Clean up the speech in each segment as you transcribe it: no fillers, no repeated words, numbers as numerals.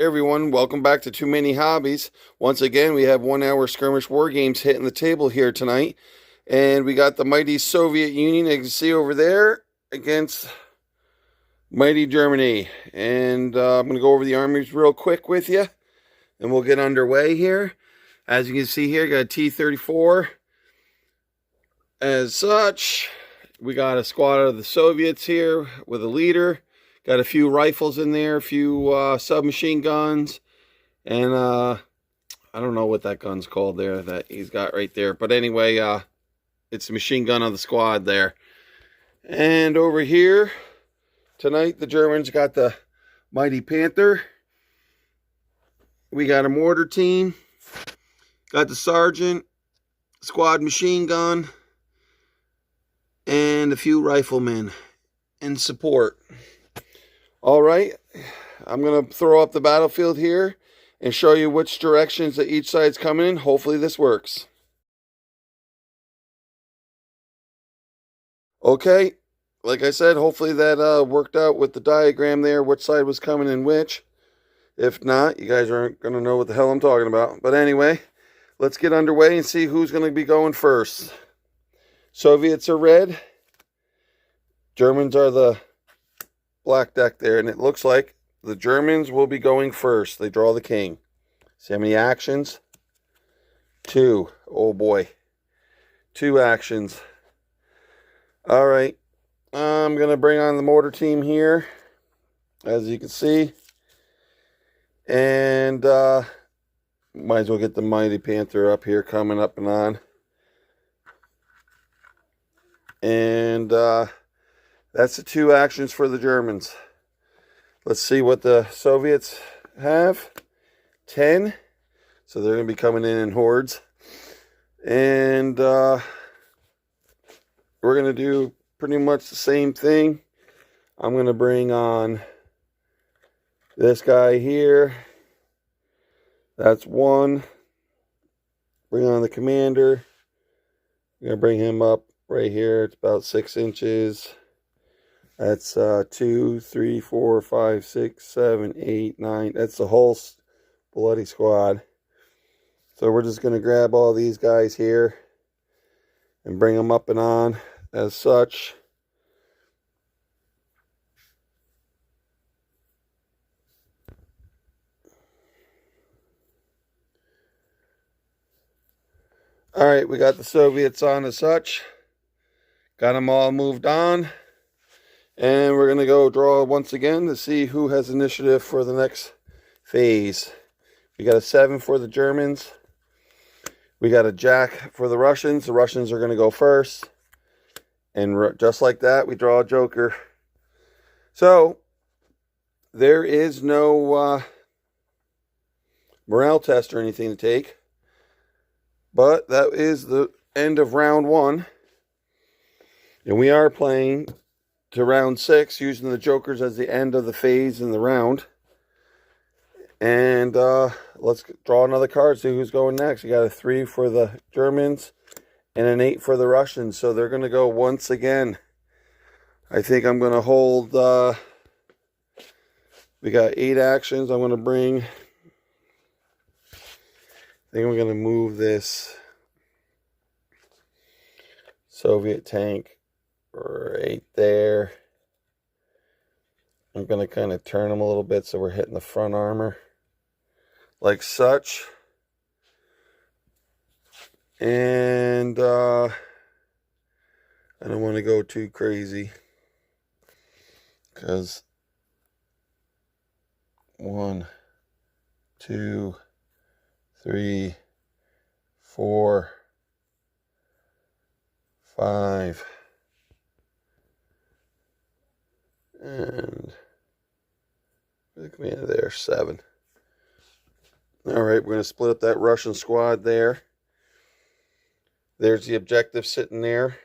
Hey everyone, welcome back to Too Many Hobbies. Once again, we have 1 Hour Skirmish Wargames hitting the table here tonight. And we got the mighty Soviet Union, as you can see over there, against mighty Germany. And I'm going to go over the armies real quick with you, and we'll get underway here. As you can see here, got a T-34. As such, we got a squad of the Soviets here with a leader. Got a few rifles in there, a few submachine guns, and I don't know what that gun's called there that he's got right there. But anyway, it's the machine gun of the squad there. And over here, tonight, the Germans got the mighty Panther. We got a mortar team. Got the sergeant, squad machine gun, and a few riflemen in support. All right, I'm going to throw up the battlefield here and show you which directions that each side's coming in. Hopefully this works. Okay, like I said, hopefully that worked out with the diagram there, which side was coming in which. If not, you guys aren't going to know what the hell I'm talking about. But anyway, let's get underway and see who's going to be going first. Soviets are red. Germans are the black deck there, and it looks like the Germans will be going first. They draw the king. See how many actions? 2. Oh boy. 2 actions. All right. I'm going to bring on the mortar team here, as you can see. And might as well get the mighty Panther up here coming up and on. And that's the 2 actions for the Germans. Let's see what the Soviets have. 10. So they're going to be coming in hordes. And we're going to do pretty much the same thing. I'm going to bring on this guy here. That's 1. Bring on the commander. I'm going to bring him up right here. It's about 6 inches. That's 2, 3, 4, 5, 6, 7, 8, 9. That's the whole bloody squad. So we're just going to grab all these guys here and bring them up and on as such. All right, we got the Soviets on as such. Got them all moved on. And we're going to go draw once again to see who has initiative for the next phase. We got a 7 for the Germans. We got a Jack for the Russians. The Russians are going to go first. And just like that, we draw a Joker. So, there is no morale test or anything to take. But that is the end of round 1. And we are playing to round 6, using the Jokers as the end of the phase in the round. And let's draw another card, see who's going next. You got a 3 for the Germans and an 8 for the Russians. So they're going to go once again. I think I'm going to hold, we got 8 actions. I'm going to bring, I think I'm going to move this Soviet tank right there. I'm going to kind of turn them a little bit so we're hitting the front armor like such. And I don't want to go too crazy because 1, 2, 3, 4, 5, and the commander there, 7. All right, we're going to split up that Russian squad there. There's the objective sitting there.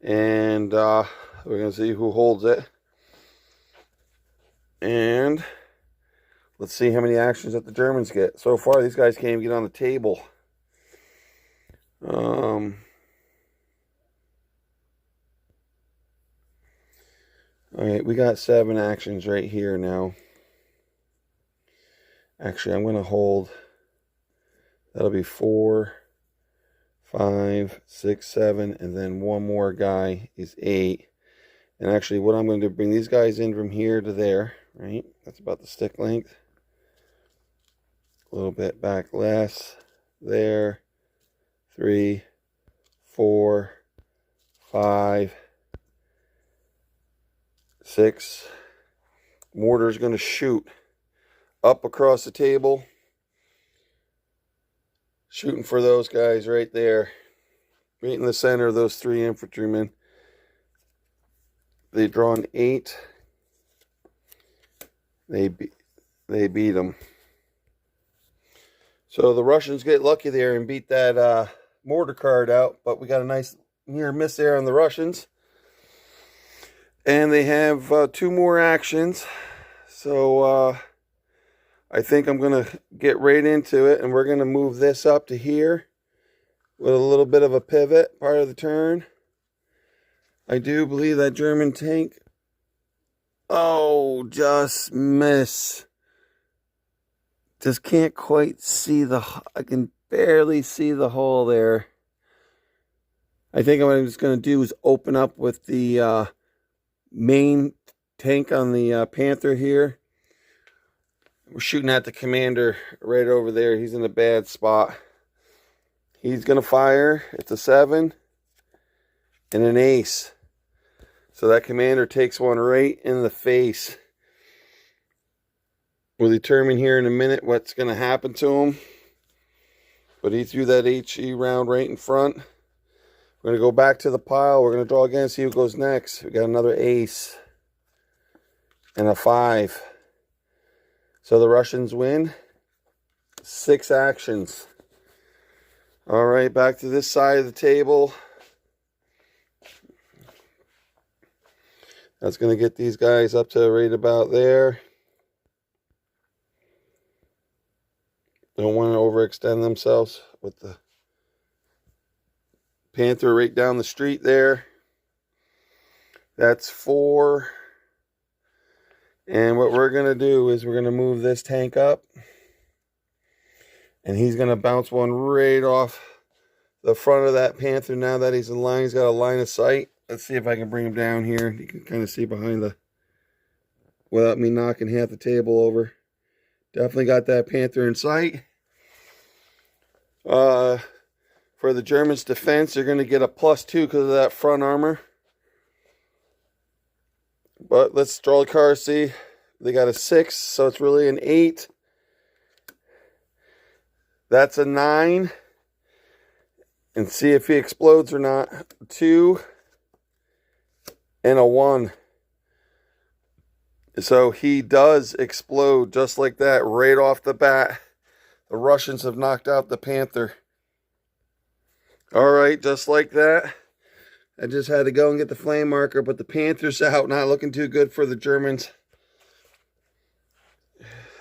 And we're going to see who holds it. And let's see how many actions that the Germans get. So far, these guys can't even get on the table. All right, we got 7 actions right here now. Actually, I'm going to hold. That'll be 4, 5, 6, 7, and then one more guy is 8. And actually, what I'm going to do, bring these guys in from here to there, right? That's about the stick length. A little bit back less. There. 3, 4, 5, 6. Mortar's going to shoot up across the table. Shooting for those guys right there. Right in the center of those 3 infantrymen. They draw an 8. They beat them. So the Russians get lucky there and beat that mortar card out. But we got a nice near miss there on the Russians. And they have 2 more actions. So I think I'm going to get right into it. And we're going to move this up to here with a little bit of a pivot part of the turn. I do believe that German tank. Oh, just miss. Just can't quite see I can barely see the hole there. I think what I'm just going to do is open up with the main tank on the Panther here. We're shooting at the commander right over there. He's in a bad spot. He's going to fire. It's a 7 and an ace. So that commander takes one right in the face. We'll determine here in a minute what's going to happen to him. But he threw that HE round right in front. We're going to go back to the pile. We're going to draw again, see who goes next. We got another ace and a 5. So the Russians win. 6 actions. All right, back to this side of the table. That's going to get these guys up to right about there. Don't want to overextend themselves with the Panther right down the street there. That's 4. And what we're going to do is we're going to move this tank up. And he's going to bounce one right off the front of that Panther now that he's in line. He's got a line of sight. Let's see if I can bring him down here. You can kind of see behind the, without me knocking half the table over. Definitely got that Panther in sight. For the Germans' defense, they're going to get a +2 because of that front armor. But let's draw the card, see. They got a 6, so it's really an 8. That's a 9. And see if he explodes or not. 2. And a 1. So he does explode just like that right off the bat. The Russians have knocked out the Panther. All right, just like that. I just had to go and get the flame marker, but the Panther's out. Not looking too good for the Germans.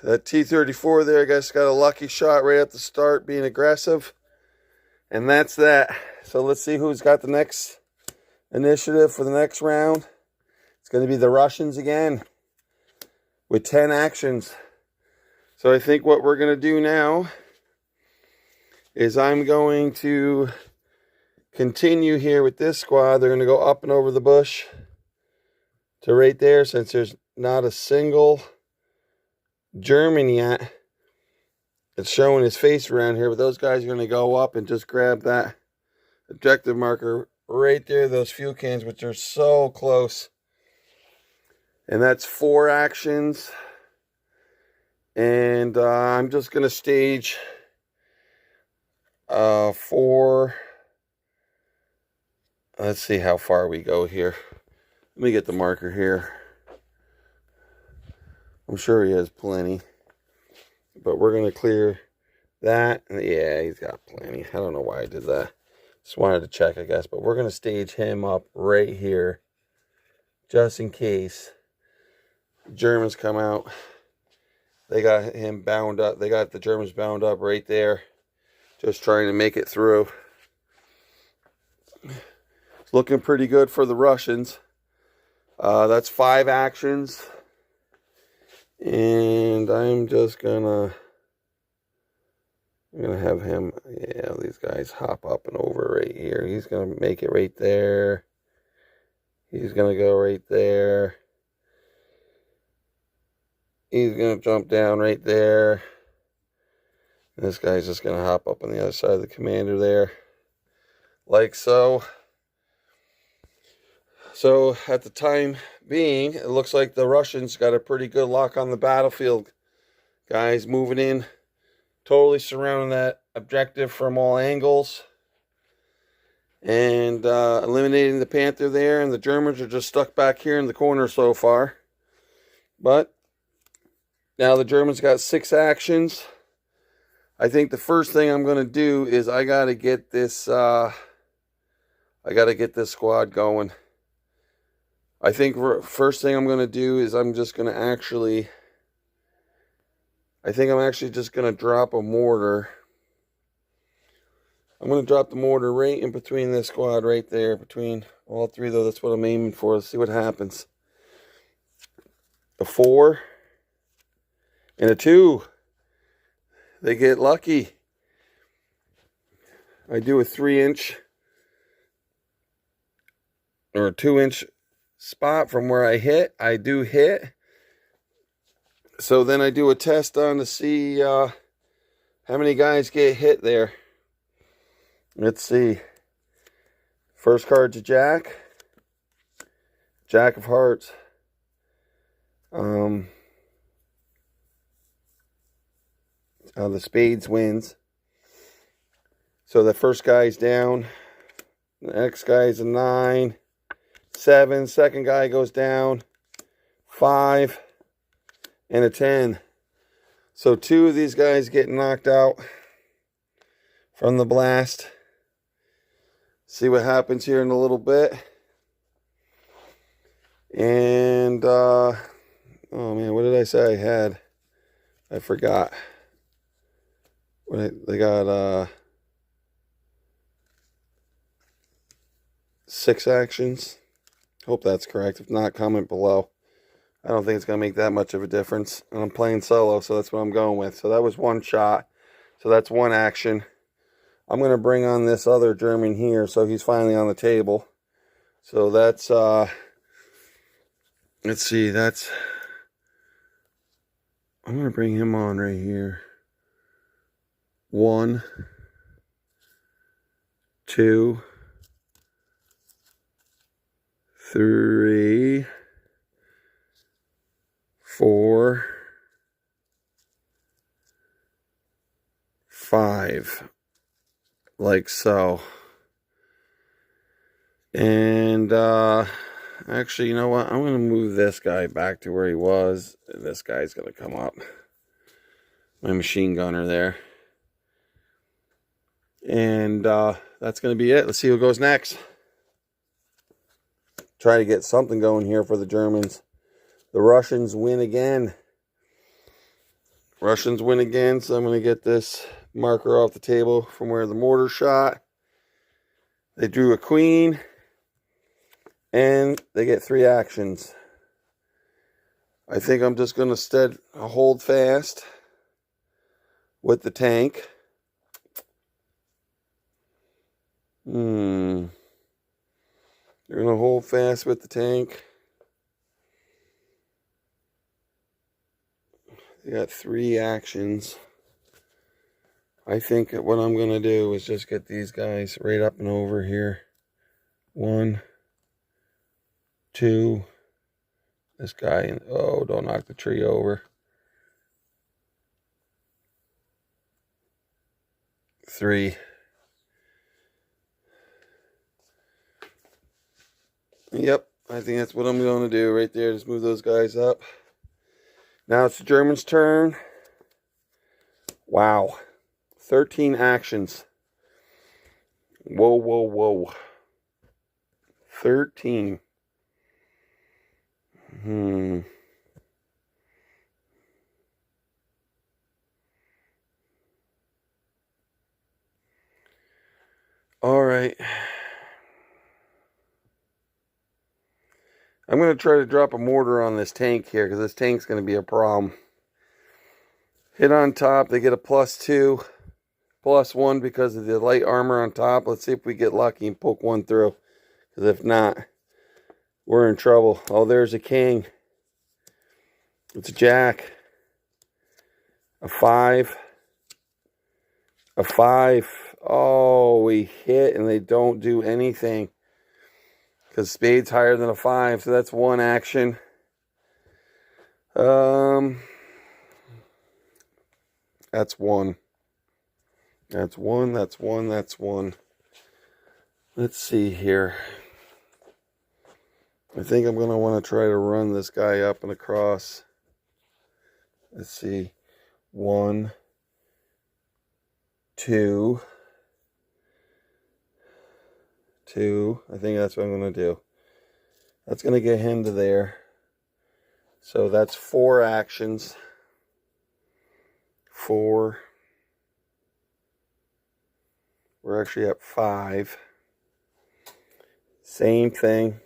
That T-34 there, I guess, got a lucky shot right at the start, being aggressive. And that's that. So let's see who's got the next initiative for the next round. It's going to be the Russians again with 10 actions. So I think what we're going to do now is I'm going to continue here with this squad. They're going to go up and over the bush to right there, since there's not a single German yet. It's showing his face around here, but those guys are going to go up and just grab that objective marker right there, those fuel cans, which are so close. And that's 4 actions. And I'm just going to stage 4. Let's see how far we go here. Let me get the marker here. I'm sure he has plenty. But we're going to clear that. Yeah, he's got plenty. I don't know why I did that. Just wanted to check, I guess. But we're going to stage him up right here, just in case Germans come out. They got him bound up. They got the Germans bound up right there, just trying to make it through. It's looking pretty good for the Russians. That's 5 actions. And I'm just gonna I'm going to have him, yeah, these guys hop up and over right here. He's going to make it right there. He's going to go right there. He's going to jump down right there. And this guy's just going to hop up on the other side of the commander there. Like so. So at the time being, it looks like the Russians got a pretty good lock on the battlefield. Guys moving in, totally surrounding that objective from all angles. And eliminating the Panther there. And the Germans are just stuck back here in the corner so far. But now the Germans got 6 actions. I think the first thing I'm going to do is I got to get this squad going. I think first thing I'm going to do is I'm just going to actually, I think I'm actually just going to drop a mortar. I'm going to drop the mortar right in between this squad right there, between all 3 though. That's what I'm aiming for. Let's see what happens. A 4 and a 2. They get lucky. I do a 3-inch or a 2-inch spot from where I hit. I do hit. So then I do a test on to see how many guys get hit there. Let's see. First card's a Jack. Jack of Hearts. The Spades wins. So the first guy's down. The next guy's a 9. 7. Second guy goes down. 5. And a 10. So 2 of these guys get knocked out from the blast. See what happens here in a little bit. And, oh man, what did I say I had? I forgot. They got 6 actions. Hope that's correct. If not, comment below. I don't think it's going to make that much of a difference. And I'm playing solo, so that's what I'm going with. So that was 1 shot. So that's 1 action. I'm going to bring on this other German here, so he's finally on the table. So that's, let's see, that's, I'm going to bring him on right here. 1, 2, 3, 4, 5, like so. And actually, you know what, I'm going to move this guy back to where he was. This guy's going to come up, my machine gunner there. And that's going to be it. Let's see who goes next. Try to get something going here for the Germans. The Russians win again. Russians win again, so I'm going to get this marker off the table from where the mortar shot. They drew a queen, and they get 3 actions. I think I'm just going to hold fast with the tank. They're going to hold fast with the tank. They got 3 actions. I think that what I'm going to do is just get these guys right up and over here. 1, 2. This guy, oh, don't knock the tree over. 3. Yep, I think that's what I'm going to do right there. Just move those guys up. Now it's the Germans' turn. Wow. 13 actions. Whoa, whoa, whoa. 13. All right. I'm going to try to drop a mortar on this tank here because this tank's going to be a problem. Hit on top, they get a +2. +1 because of the light armor on top. Let's see if we get lucky and poke one through. Because if not, we're in trouble. Oh, there's a king. It's a jack. A 5. A 5. Oh, we hit and they don't do anything. Because spade's higher than a 5. So that's one action. That's one. That's one. That's one. That's one. Let's see here. I think I'm going to want to try to run this guy up and across. Let's see. 1, 2. 2. I think that's what I'm going to do. That's going to get him to there. So that's 4 actions. 4. We're actually at 5. Same thing.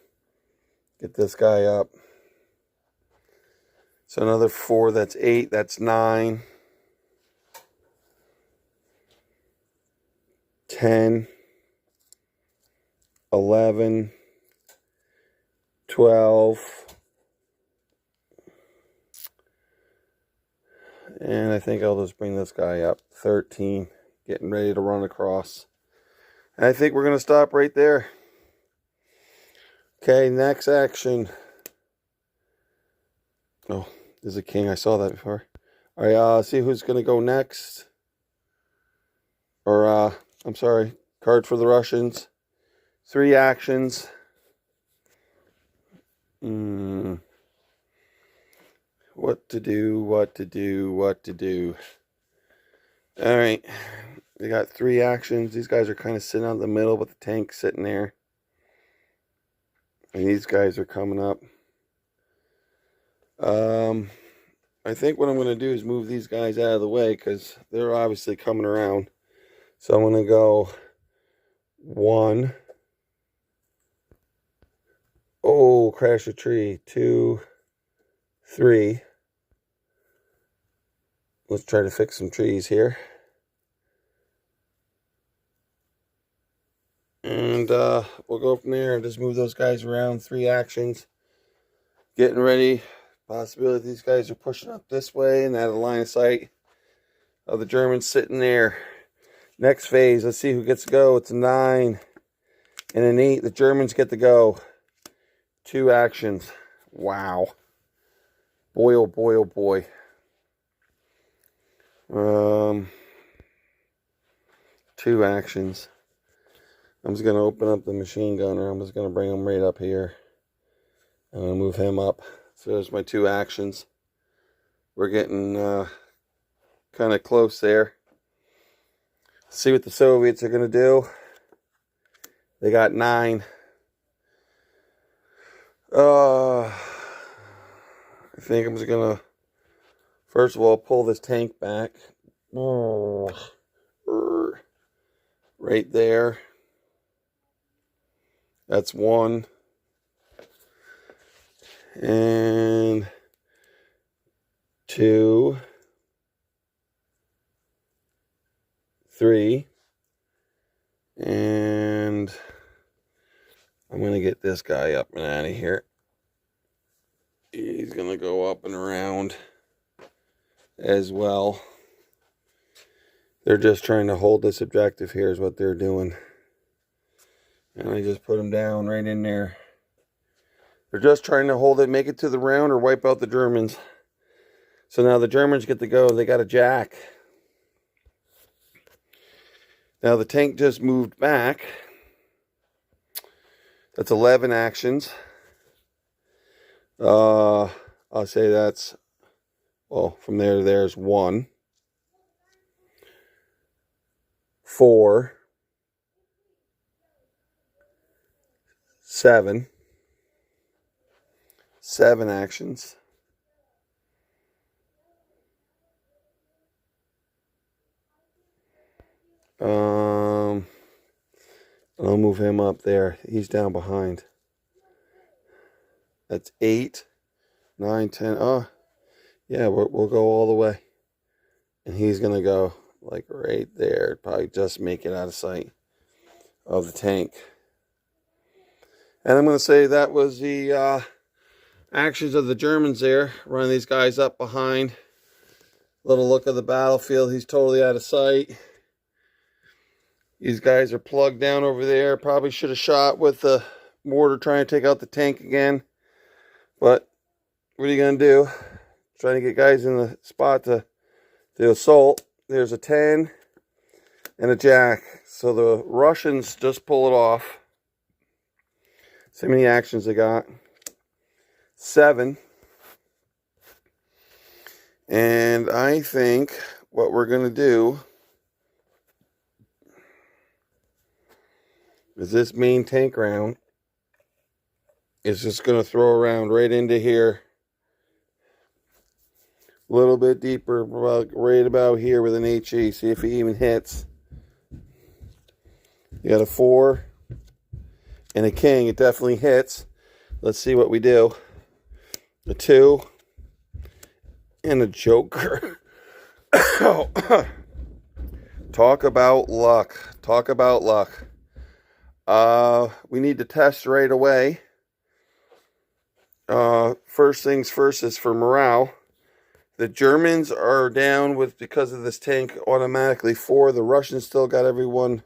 Get this guy up. So another 4, that's 8, that's 9. 10. 11. 12. And I think I'll just bring this guy up. 13. Getting ready to run across. And I think we're going to stop right there. Okay, next action. Oh, there's a king. I saw that before. All right, see who's going to go next. Or, I'm sorry, card for the Russians. 3 actions. What to do, what to do, what to do. All right, they got 3 actions. These guys are kind of sitting out in the middle, but the tank's sitting there. And these guys are coming up. I think what I'm going to do is move these guys out of the way because they're obviously coming around. So I'm going to go 1. Oh, crash a tree. 2, 3. Let's try to fix some trees here. And we'll go from there and just move those guys around. 3 actions. Getting ready. Possibility these guys are pushing up this way and out of line of sight of the Germans sitting there. Next phase. Let's see who gets to go. It's a 9 and an 8. The Germans get to go. 2 actions. Wow. Boy, oh boy, oh boy. 2 actions. I'm just going to open up the machine gunner. I'm just going to bring him right up here. I'm going to move him up. So there's my 2 actions. We're getting kind of close there. Let's see what the Soviets are going to do. They got 9. I think I'm just going to, first of all, pull this tank back. Right there. That's 1. And 2. 3. And I'm going to get this guy up and out of here. He's going to go up and around as well. They're just trying to hold this objective here is what they're doing. And I just put them down right in there. They're just trying to hold it, make it to the round, or wipe out the Germans. So now the Germans get to go. They got a jack. Now the tank just moved back. That's 11 actions. I'll say that's, well, from there to there's 1. 4. 7. 7 actions. I'll move him up there. He's down behind. That's 8, 9, 10. Oh, yeah, we'll go all the way. And he's going to go like right there. Probably just make it out of sight of the tank. And I'm going to say that was the actions of the Germans there, running these guys up behind. Little look of the battlefield. He's totally out of sight. These guys are plugged down over there. Probably should have shot with the mortar trying to take out the tank again. But what are you going to do? Trying to get guys in the spot to the assault. There's a 10 and a jack. So the Russians just pull it off. See how many actions they got. 7. And I think what we're going to do is this main tank round is just going to throw around right into here. A little bit deeper, right about here with an HE. See if he even hits. You got a 4 and a king. It definitely hits. Let's see what we do. A 2 and a joker. Talk about luck. Talk about luck. We need to test right away. First things first is for morale. The Germans are down with, because of this tank, automatically 4. The Russians still got everyone,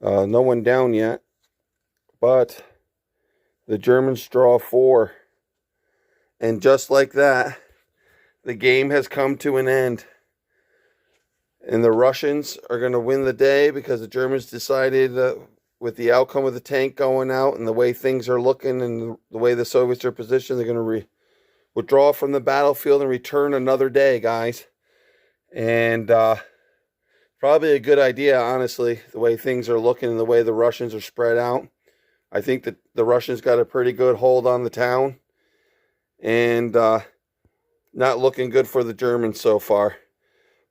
no one down yet. But the Germans draw 4. And just like that, the game has come to an end. And the Russians are going to win the day because the Germans decided, with the outcome of the tank going out and the way things are looking and the way the Soviets are positioned, they're going to withdraw from the battlefield and return another day, guys. And probably a good idea, honestly, the way things are looking and the way the Russians are spread out. I think that the Russians got a pretty good hold on the town. And not looking good for the Germans so far.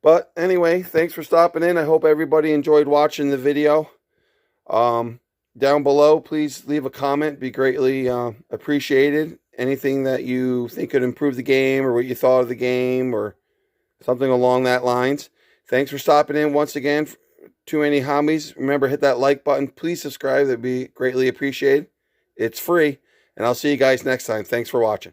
But anyway, thanks for stopping in. I hope everybody enjoyed watching the video. Down below, please leave a comment. Be greatly appreciated. Anything that you think could improve the game, or what you thought of the game, or something along that lines. Thanks for stopping in once again. To any homies, remember, hit that like button. Please subscribe. That'd be greatly appreciated. It's free. And I'll see you guys next time. Thanks for watching.